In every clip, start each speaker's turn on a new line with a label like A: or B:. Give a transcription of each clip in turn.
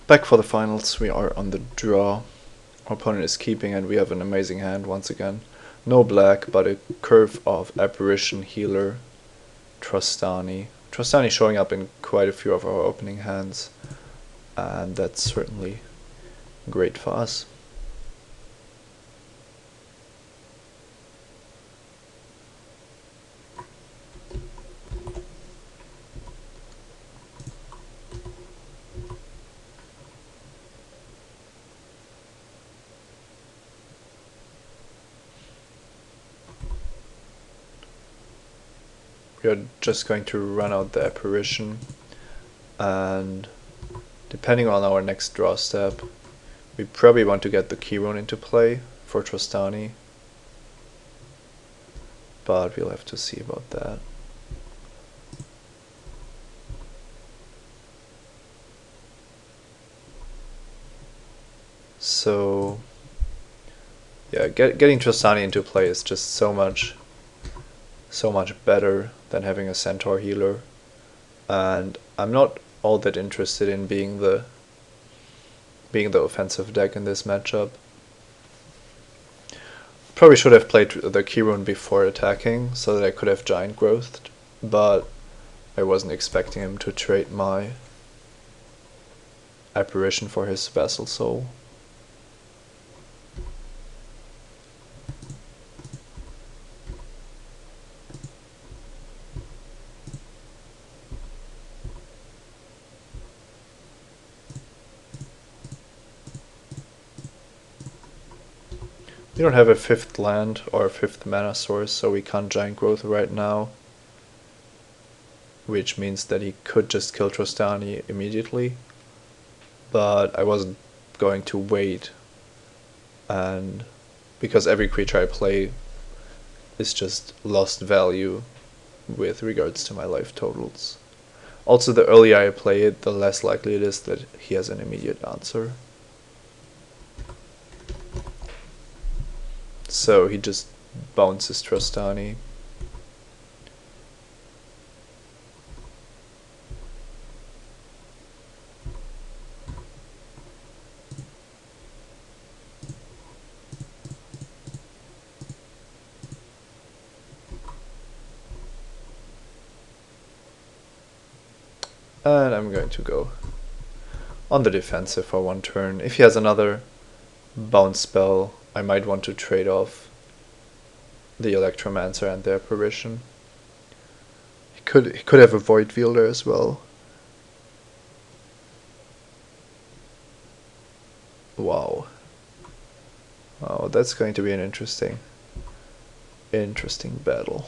A: Back for the finals, we are on the draw. Our opponent is keeping and we have an amazing hand once again. No black, but a curve of Apparition, Healer, Trostani. Trostani showing up in quite a few of our opening hands, and that's certainly great for us. We are just going to run out the Apparition, and depending on our next draw step, we probably want to get the Keyrone into play for Trostani, but we'll have to see about that. So yeah, getting Trostani into play is just so much better than having a Centaur healer, and I'm not all that interested in being the offensive deck in this matchup. Probably should have played the Keyrone before attacking so that I could have Giant Growthed, but I wasn't expecting him to trade my Apparition for his Vassal Soul. We don't have a 5th land or a 5th mana source, so we can't Giant Growth right now, which means that he could just kill Trostani immediately, but I wasn't going to wait, and because every creature I play is just lost value with regards to my life totals. Also, the earlier I play it, the less likely it is that he has an immediate answer. So he just bounces Trostani. And I'm going to go on the defensive for one turn. If he has another bounce spell, I might want to trade off the Electromancer and the Apparition. He could have a Void Wielder as well. Wow. Oh, that's going to be an interesting battle.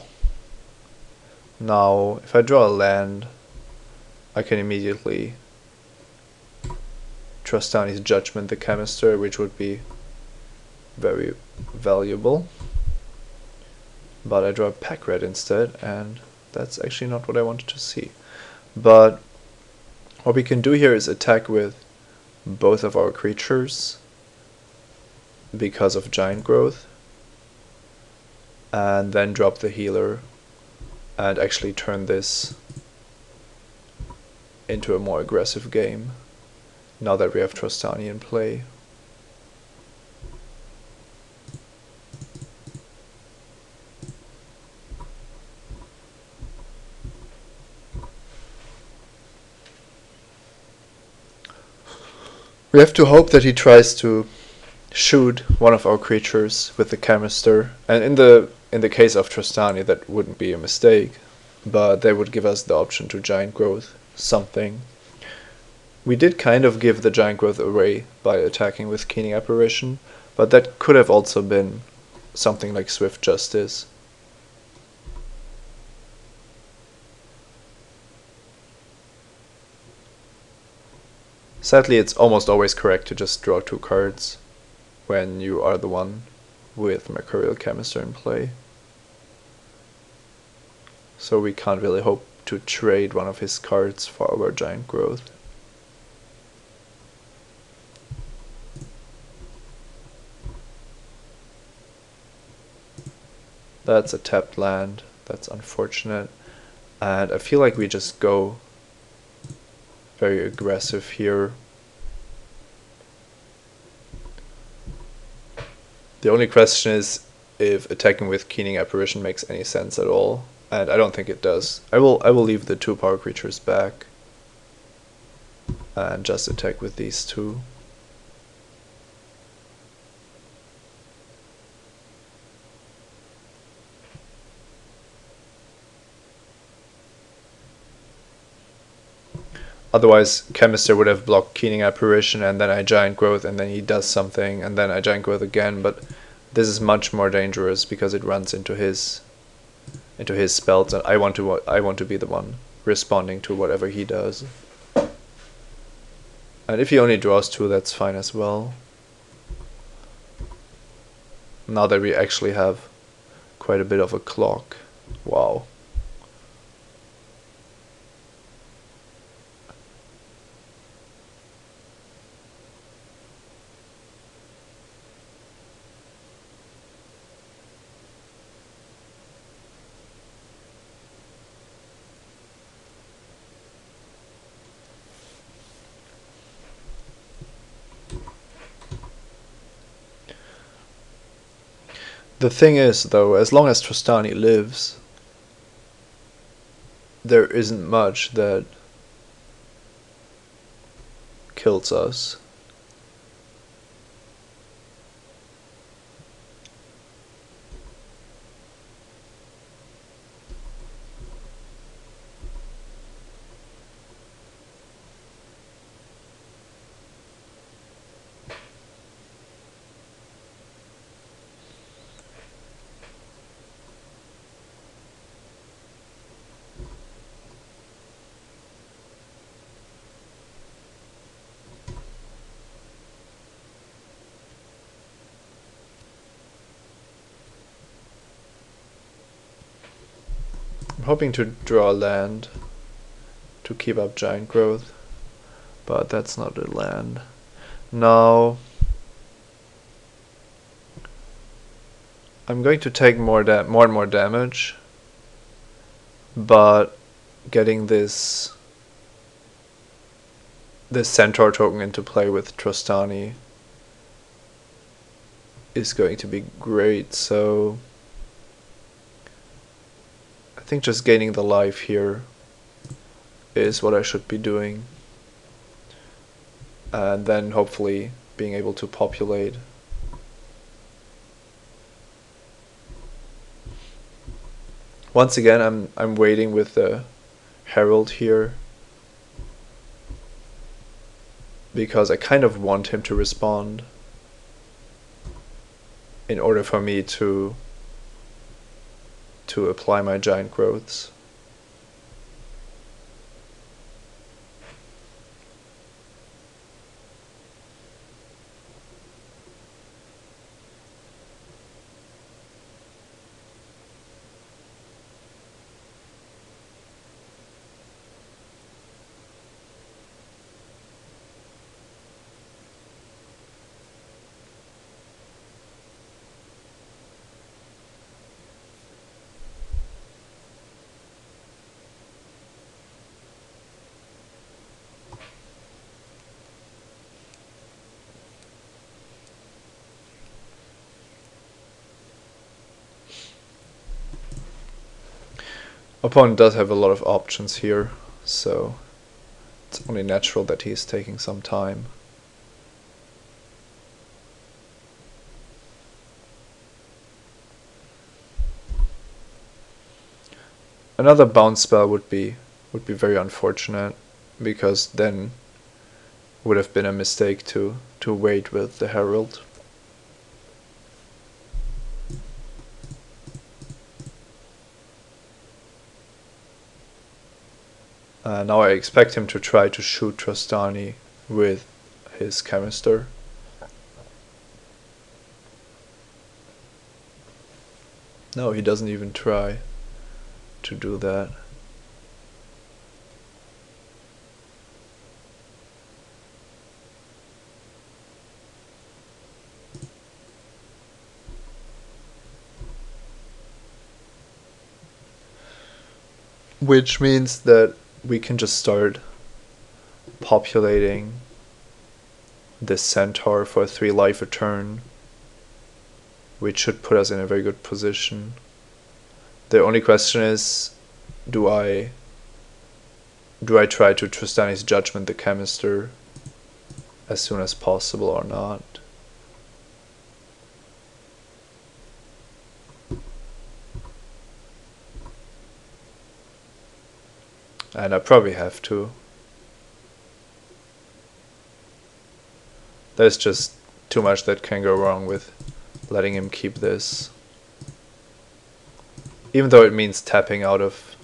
A: Now, if I draw a land, I can immediately Trostani's Judgment the Chemister, which would be very valuable. But I draw a Pack Red instead, and that's actually not what I wanted to see. But what we can do here is attack with both of our creatures because of Giant Growth, and then drop the healer and actually turn this into a more aggressive game now that we have Trostani in play. We have to hope that he tries to shoot one of our creatures with the Chemister, and in the case of Trostani that wouldn't be a mistake, but they would give us the option to Giant Growth something. We did kind of give the Giant Growth away by attacking with Keening Apparition, but that could have also been something like Swift Justice. Sadly, it's almost always correct to just draw 2 cards when you are the one with Mercurial Chemister in play. So we can't really hope to trade one of his cards for our Giant Growth. That's a tapped land, that's unfortunate, and I feel like we just go very aggressive here. The only question is if attacking with Keening Apparition makes any sense at all, and I don't think it does. I will leave the 2 power creatures back and just attack with these 2. Otherwise, Chemister would have blocked Keening Apparition, and then I Giant Growth, and then he does something, and then I Giant Growth again, but this is much more dangerous because it runs into his spells, and I want to be the one responding to whatever he does. And if he only draws 2, that's fine as well. Now that we actually have quite a bit of a clock. Wow. The thing is, though, as long as Trostani lives, there isn't much that kills us. I'm hoping to draw land to keep up Giant Growth, but that's not a land. Now I'm going to take more and more damage, but getting this Centaur token into play with Trostani is going to be great, so I think just gaining the life here is what I should be doing, and then hopefully being able to populate. Once again, I'm waiting with the Herald here because I kind of want him to respond in order for me to apply my Giant Growths. Opponent does have a lot of options here, so it's only natural that he's taking some time. Another bounce spell would be very unfortunate, because then would have been a mistake to wait with the Herald. Now I expect him to try to shoot Trostani with his Chemister. No, he doesn't even try to do that. Which means that we can just start populating this centaur for 3 life a turn, which should put us in a very good position. The only question is, do I try to Tristani's Judgment the Chemister as soon as possible or not? And I probably have to. There's just too much that can go wrong with letting him keep this. Even though it means tapping out of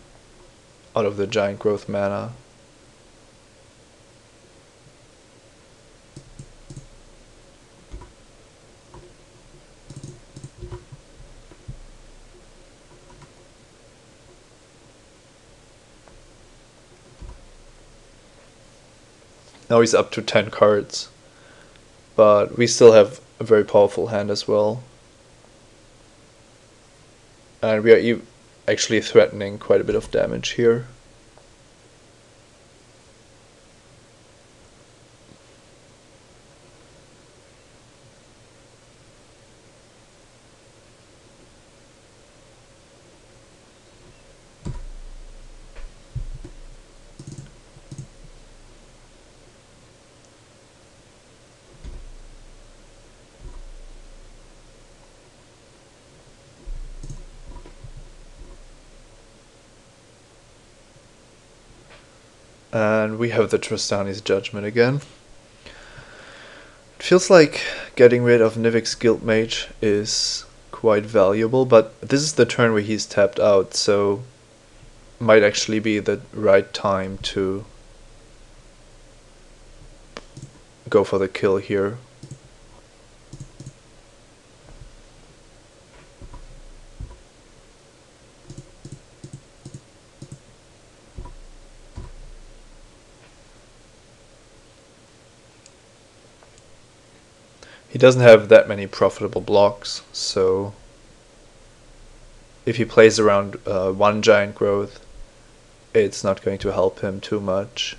A: the giant growth mana. Now he's up to 10 cards, but we still have a very powerful hand as well. And we are actually threatening quite a bit of damage here. And we have the Tristani's Judgment again. It feels like getting rid of Nivik's Guildmage is quite valuable, but this is the turn where he's tapped out, so might actually be the right time to go for the kill here. He doesn't have that many profitable blocks, so if he plays around 1 giant growth, it's not going to help him too much.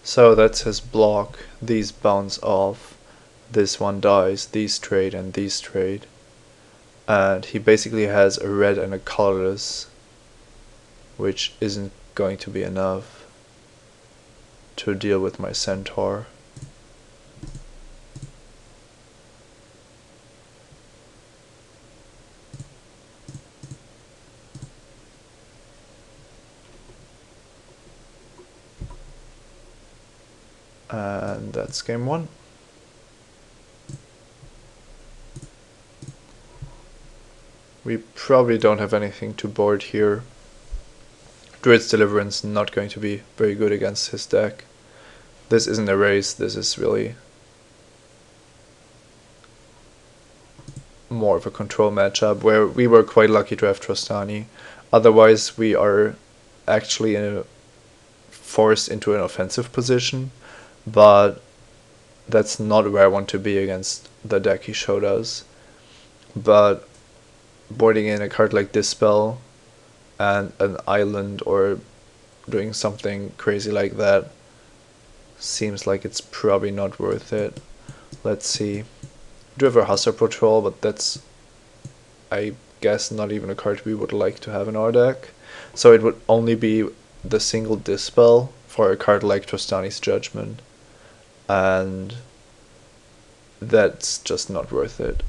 A: So that's his block. These bounce off, this one dies, these trade and these trade. And he basically has a red and a colorless, which isn't going to be enough to deal with my centaur. And that's game 1. We probably don't have anything to board here. Druid's Deliverance not going to be very good against his deck. This isn't a race, this is really more of a control matchup where we were quite lucky to have Trostani. Otherwise we are actually forced into an offensive position, but that's not where I want to be against the deck he showed us. But boarding in a card like Dispel and an island or doing something crazy like that seems like it's probably not worth it. Let's see. We do have a Hussar Patrol, but that's, I guess, not even a card we would like to have in our deck. So it would only be the single Dispel for a card like Trostani's Judgment, and that's just not worth it.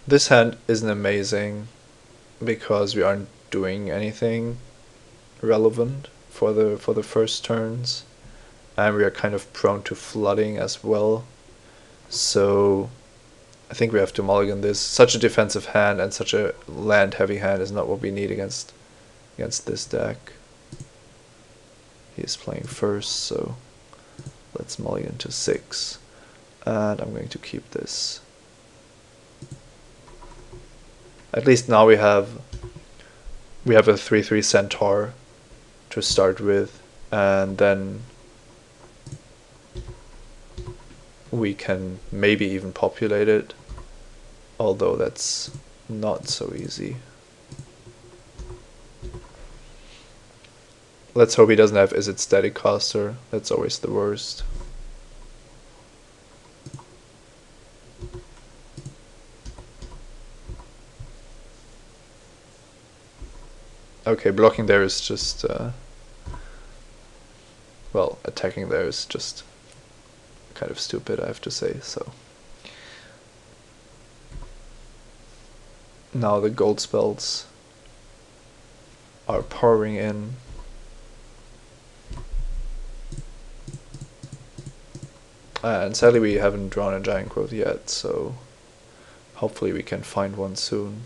A: This hand isn't amazing because we aren't doing anything relevant for the first turns, and we are kind of prone to flooding as well. So I think we have to mulligan this. Such a defensive hand and such a land heavy hand is not what we need against this deck. He is playing first, so let's mulligan to 6. And I'm going to keep this. At least now we have a 3/3 centaur to start with, and then we can maybe even populate it, although that's not so easy. Let's hope he doesn't have Is It Static Caster. That's always the worst. Okay, blocking there is just well, attacking there is just kind of stupid, I have to say. So now the gold spells are pouring in. And sadly we haven't drawn a giant growth yet, so hopefully we can find one soon.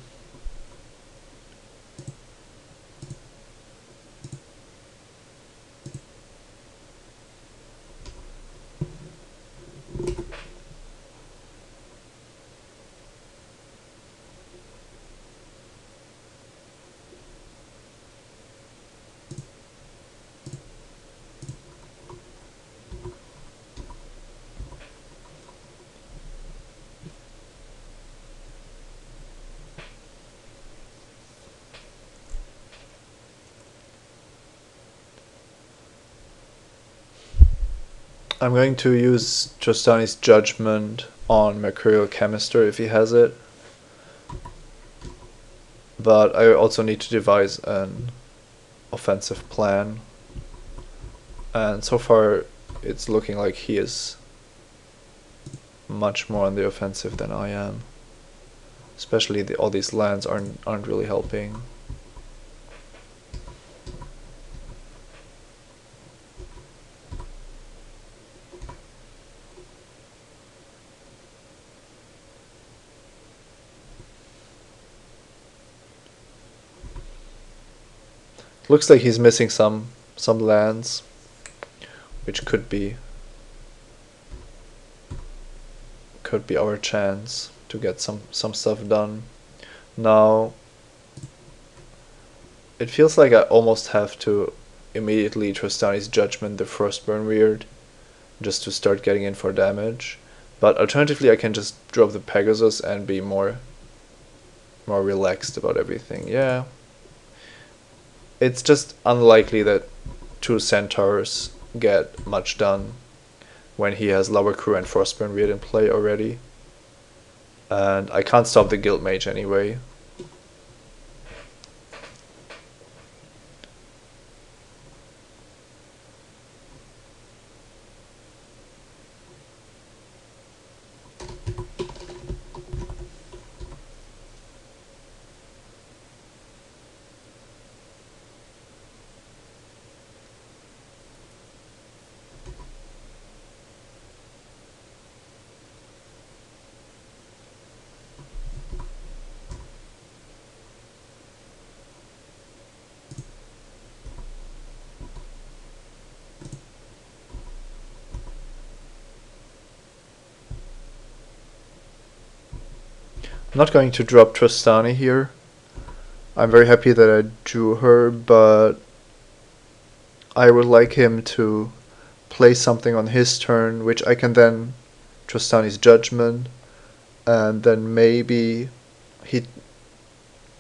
A: I'm going to use Trostani's Judgment on Mercurial Chemister if he has it. But I also need to devise an offensive plan. And so far it's looking like he is much more on the offensive than I am. Especially all these lands aren't really helping. Looks like he's missing some lands, which could be our chance to get some stuff done. Now it feels like I almost have to immediately Trostani's Judgment the Frostburn Weird just to start getting in for damage. But alternatively I can just drop the Pegasus and be more relaxed about everything. Yeah. It's just unlikely that 2 Centaurs get much done when he has Lower Crew and Frostburn Weird in play already. And I can't stop the Guild Mage anyway. I'm not going to drop Trostani here. I'm very happy that I drew her, but I would like him to play something on his turn, which I can then Trostani's Judgment, and then maybe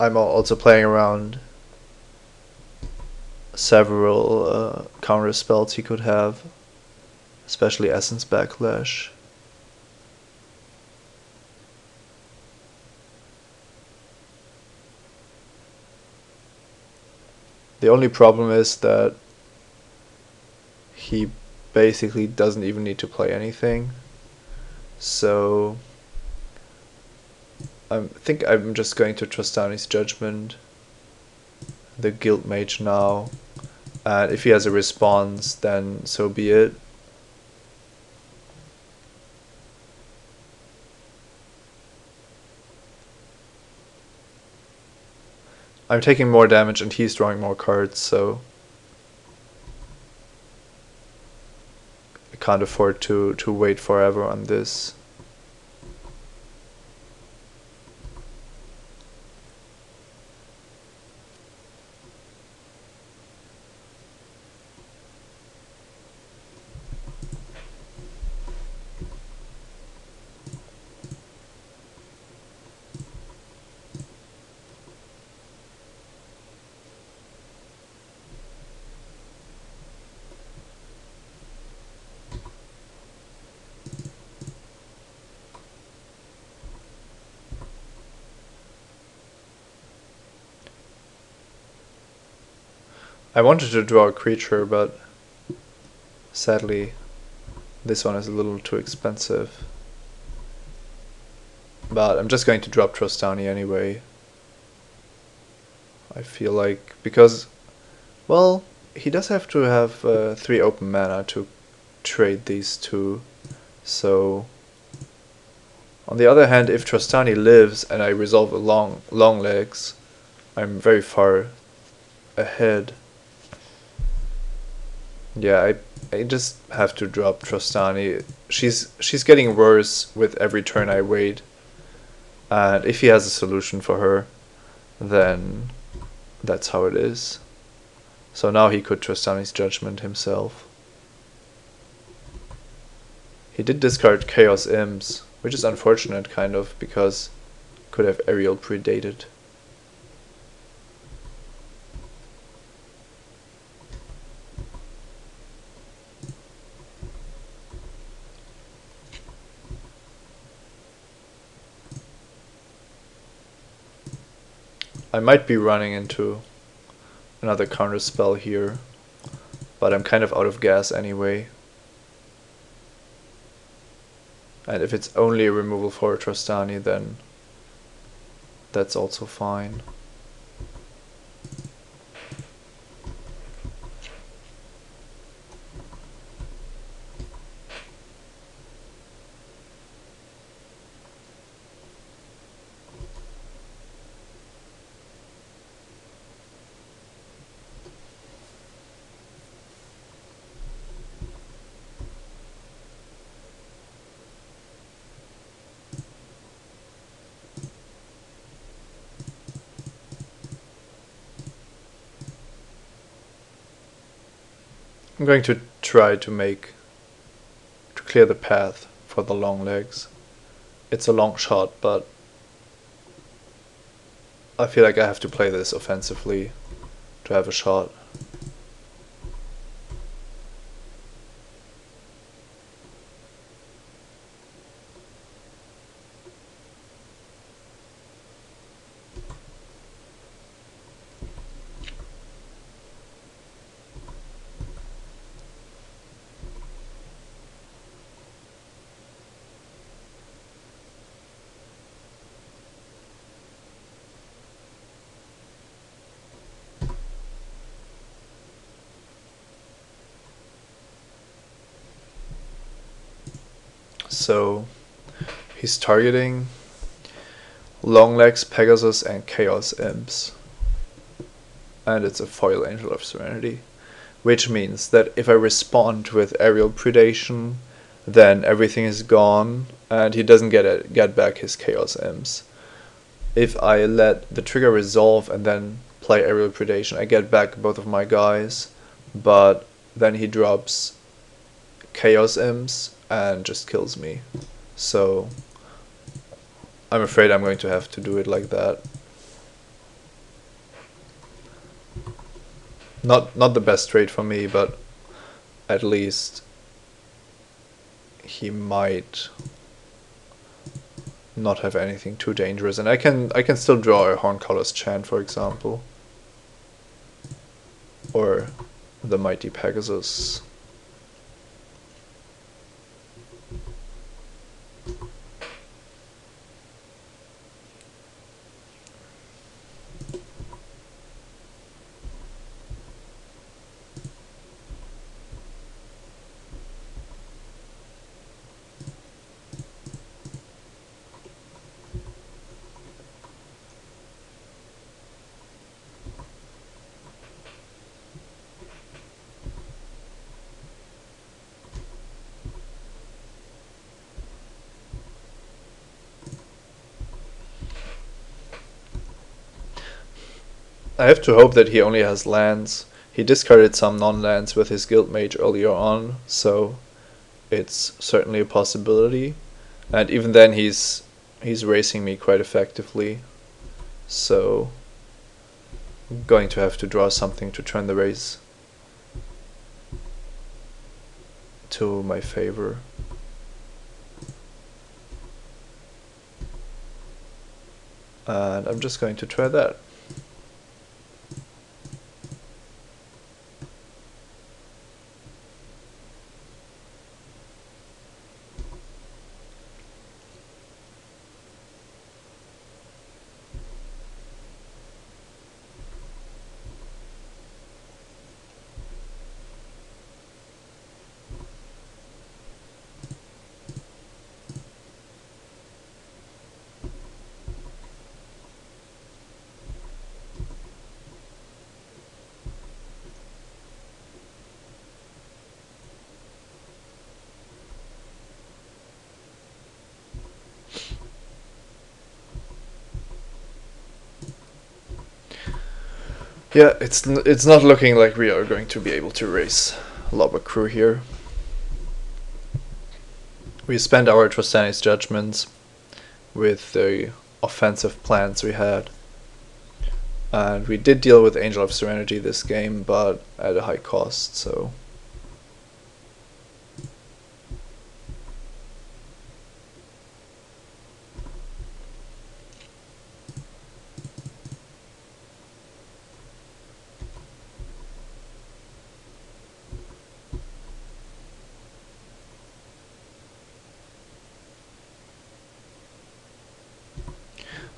A: I'm also playing around several counter spells he could have, especially Essence Backlash. The only problem is that he basically doesn't even need to play anything. So I think I'm just going to Trostani's Judgment the Guild Mage now, and if he has a response, then so be it. I'm taking more damage and he's drawing more cards, so I can't afford to wait forever on this. I wanted to draw a creature, but sadly this one is a little too expensive. But I'm just going to drop Trostani anyway. I feel like, because, well, he does have to have 3 open mana to trade these two. So, on the other hand, if Trostani lives and I resolve a long legs, I'm very far ahead. Yeah, I just have to drop Trostani. She's getting worse with every turn I wait. And if he has a solution for her, then that's how it is. So now he could Trostani's Judgment himself. He did discard Chaos Imps, which is unfortunate, kind of, because could have Aerial predated. I might be running into another counter spell here, but I'm kind of out of gas anyway. And if it's only a removal for Trostani, then that's also fine. I'm going to try to clear the path for the long legs. It's a long shot, but I feel like I have to play this offensively to have a shot. So he's targeting Longlegs, Pegasus, and Chaos Imps. And it's a foil Angel of Serenity. Which means that if I respond with Aerial Predation, then everything is gone, and he doesn't get back his Chaos Imps. If I let the trigger resolve and then play Aerial Predation, I get back both of my guys, but then he drops Chaos Imps and just kills me. So I'm afraid I'm going to have to do it like that. Not the best trade for me, but at least he might not have anything too dangerous, and I can still draw a Horncolor's Chant, for example, or the Mighty Pegasus. I have to hope that he only has lands. He discarded some non-lands with his guild mage earlier on, so it's certainly a possibility. And even then he's racing me quite effectively, so I'm going to have to draw something to turn the race to my favor. And I'm just going to try that. Yeah, it's not looking like we are going to be able to race Lobber Crew here. We spent our Trostani's judgments with the offensive plans we had. And we did deal with Angel of Serenity this game, but at a high cost, so...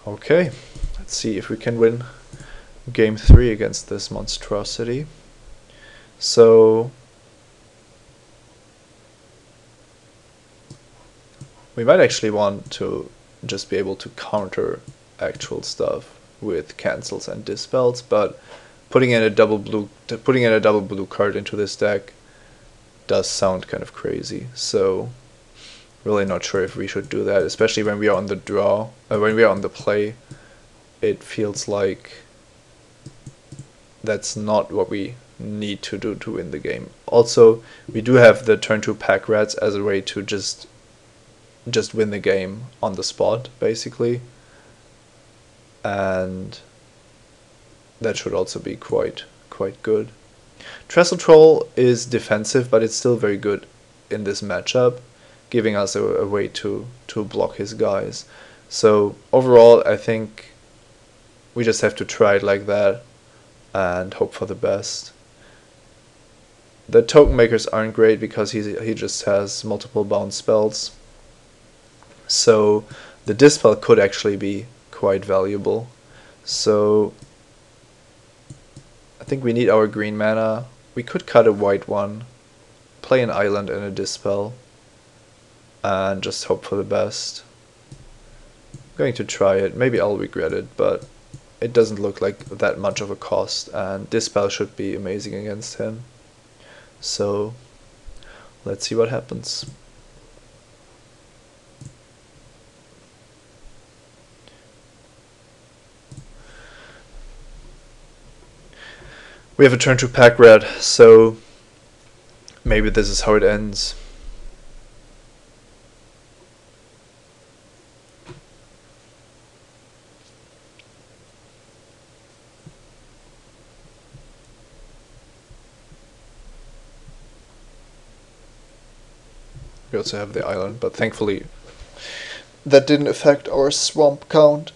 A: Okay, let's see if we can win game 3 against this monstrosity. So we might actually want to just be able to counter actual stuff with cancels and dispels, but putting in a double blue card into this deck does sound kind of crazy. So really not sure if we should do that, especially when we are on the draw, when we are on the play. It feels like that's not what we need to do to win the game. Also, we do have the turn 2 pack rats as a way to just win the game on the spot, basically. And that should also be quite good. Trestle Troll is defensive, but it's still very good in this matchup, giving us a way to block his guys. So overall, I think we just have to try it like that and hope for the best. The token makers aren't great because he just has multiple bounce spells. So the dispel could actually be quite valuable. So I think we need our green mana. We could cut a white one, play an island and a dispel, and just hope for the best. I'm going to try it. Maybe I'll regret it, but it doesn't look like that much of a cost, and dispel should be amazing against him. So let's see what happens. We have a turn 2 pack red, so maybe this is how it ends. We also have the island, but thankfully that didn't affect our swamp count.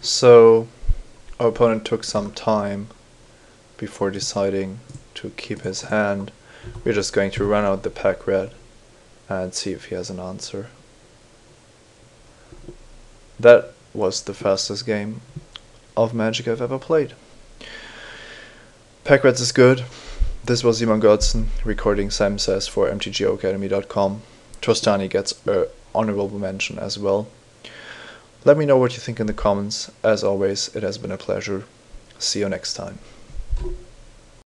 A: So our opponent took some time before deciding to keep his hand. We're just going to run out the pack red and see if he has an answer. That was the fastest game of Magic I've ever played. Pack Reds is good. This was Simon Götzen recording Sam Says for MTGOacademy.com. Trostani gets an honorable mention as well. Let me know what you think in the comments. As always, it has been a pleasure. See you next time.